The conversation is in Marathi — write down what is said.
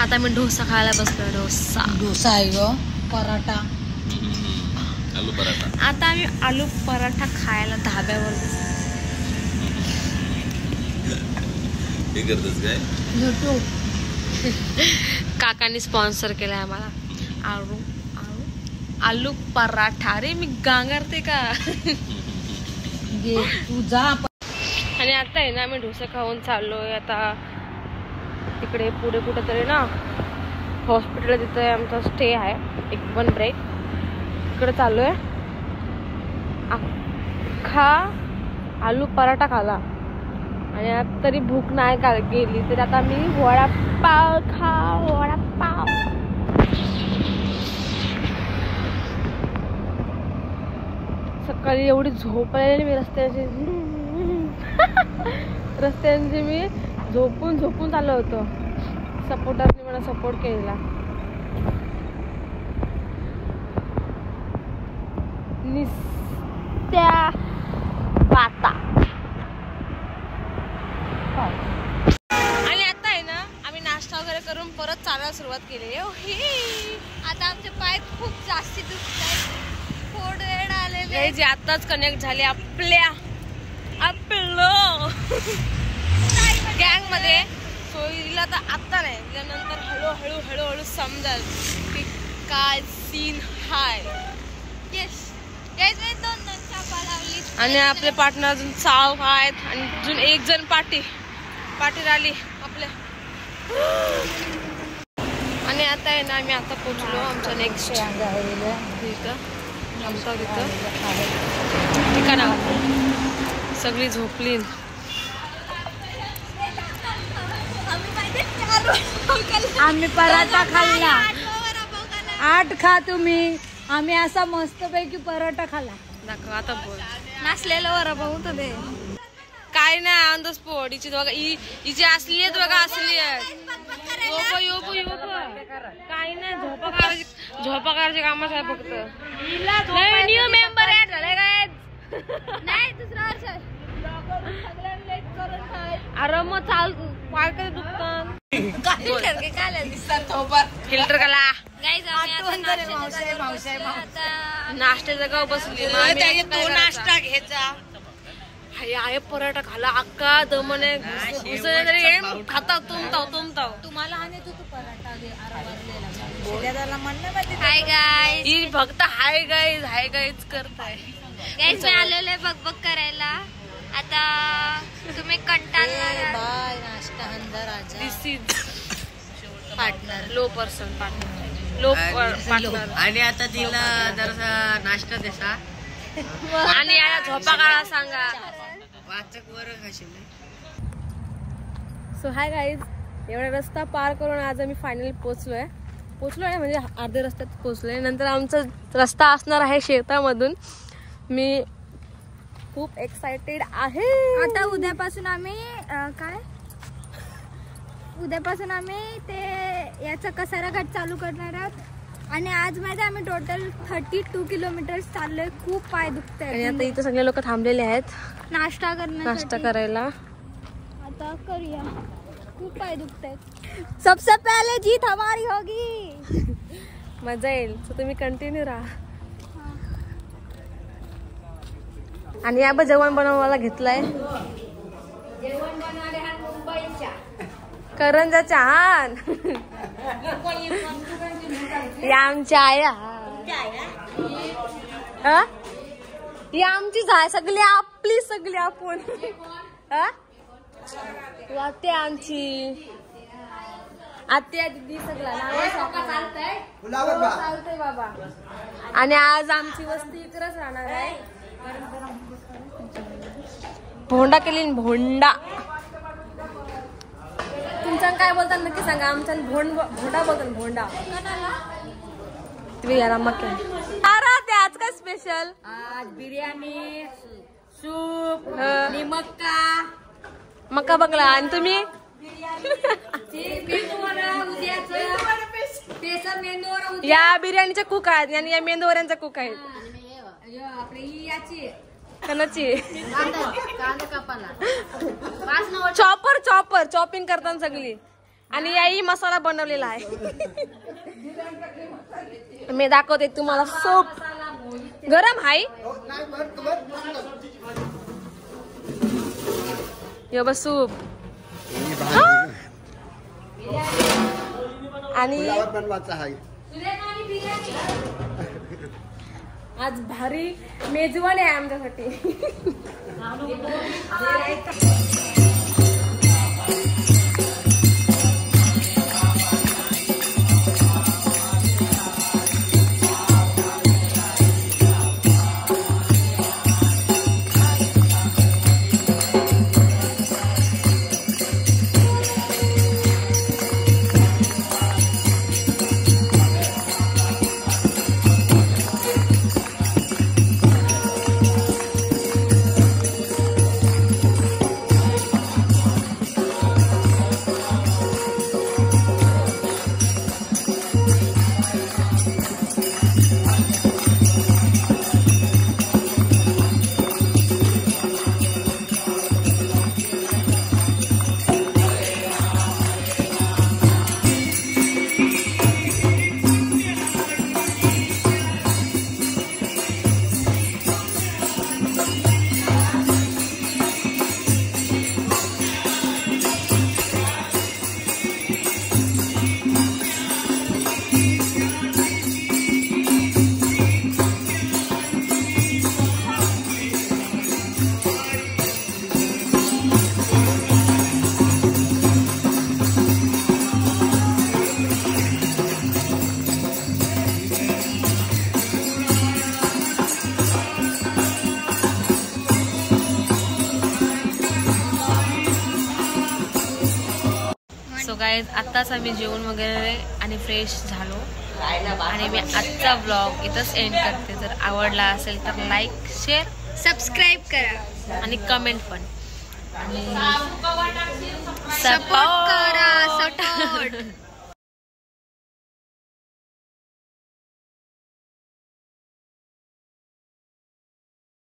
आता मी डोसा खायला बसलो. डोसा आहे ग. पराठा, आलू पराठा. आता आम्ही आलू पराठा खायला धाब्यावर. हे करतोस काय? काकांनी स्पॉन्सर केलाय आम्हाला आलू पराठा. अरे मी गांगरते का? तुझा. आणि आता आहे ना, आम्ही डोसा खाऊन चाललोय आता तिकडे पुढे कुठेतरी ना हॉस्पिटल, तिथे आमचा स्टे आहे, एक 1 ब्रेक. तिकडे चाललोय. अख्खा आलू पराठा खाला आणि आता तरी भूक नाही का गेली, तरी आता मी वडापाव वडापाव. सकाळी एवढी झोप आलेली मी रस्त्यांची मी झोपून चाललो होतो. सपोर्टरने मला सपोर्ट केलेला. निस्त्या पाता. आणि आता आहे ना, आम्ही नाश्ता वगैरे करून परत चालायला सुरुवात केली. आता आमचे पाय खूप जास्त दुखतात. फोड आलेले जे आताच कनेक्ट झाले आपलं गँग मध्ये. सोयीला तर आता नाही, नंतर हळूहळू समजाल की काय सीन हाय. आणि आपले पार्टनर अजून चाव आहेत आणि अजून एक जण पाठी राहिली आपल्या. आणि आता आहे ना, आम्ही आता पोचलो आमचा नेक्स्ट ठिकाणा. सगळी झोपली. आम्ही पराठा खाल्ला. 8 खा तुम्ही. आम्ही असा मस्त पैकी पराठा खाल्ला. दाखव आता. बोल. नाचलेला वडापाव होतं ते. काय नाही, ऑन द स्पॉट. हिची बघा, हिची असली आहेत बघा, असली आहेत. काही नाही, झोपा काढायचे कामच आहे फक्त. न्यू मेंबर ऍड झाले काय? नाही, दुसरा वर्ष. अरे मग चाल पाय कधी दुखतात. फिल्टर कला नाश्त्याचं गाव बसली. नाश्ता घ्यायचा आहे, पराठा खाला अक्का दमने खाता तुमताव. तुम्हाला फक्त हाय गाईज करताय. गाईज मी आलेले बघ करायला. आता तुम्ही कंटाळणार. बाय नाश्ता अंदर आजा. दिस इज पार्टनर, लो पर्सन पार्टनर. आणि आता तिला जरासा नाश्ता देसा आणि याला झोपा काढा सांगा. वाचक वर खाशील. सो हाय गाईज, एवढा रस्ता पार करून आज आम्ही फायनली पोचलोय म्हणजे अर्ध्या रस्त्यात पोचलोय. नंतर आमचा रस्ता असणार आहे शेतामधून. मी खूप एक्साइटेड आहे. आता उद्यापासून आम्ही ते याचा कसारा घाट चालू करणार आहोत. आणि आज माहिती आम्ही टोटल 32 किलोमीटर चाललोय. खूप पाय दुखत आहे. आता इथे सगळे लोक थांबलेले आहेत नाश्ता करायला. आता करूया. खूप पाय दुखत आहेत. सबसे पहले जीत हमारी होगी. मजा येईल. सो तुम्ही कंटिन्यू राहा. आणि या जेवण बनवायला घेतलंय. जेवण बनवले हा मुंबईच्या करंजा चहान. या आमच्या आया. ही आमचीच आहे सगळी, आपली सगळी आपण. ते आमची आत्या दिदी सगळं चालतंय बाबा. आणि आज आमची वस्ती इकडेच राहणार आहे. भोंडा केली. भोंडा तुमच्या काय बोलतात नक्की सांगा. आमच्या भोंडा बोलतात. भोंडा तुम्ही याला मग ते आज काय स्पेशल? आज बिर्याणी, सूप, मक्का बघला. आणि तुम्ही या बिर्याणीचे कुक आहेत आणि या मेंदूवऱ्यांचा कुक आहेत. कणाची चॉपर चॉपिंग करताना सगळी. आणि याही मसाला बनवलेला आहे. मी दाखवते तुम्हाला. सूप गरम आहे. यो बस सूप. आणि आज भारी मेजवान आहे आमच्यासाठी. सो गाईज आत्ताच आम्ही जेवण वगैरे आणि फ्रेश झालो आणि मी आजचा ब्लॉग इथंच एंड करते. जर आवडला असेल तर लाईक शेअर सबस्क्राईब करा आणि कमेंट पण आणि सपोर्ट करा.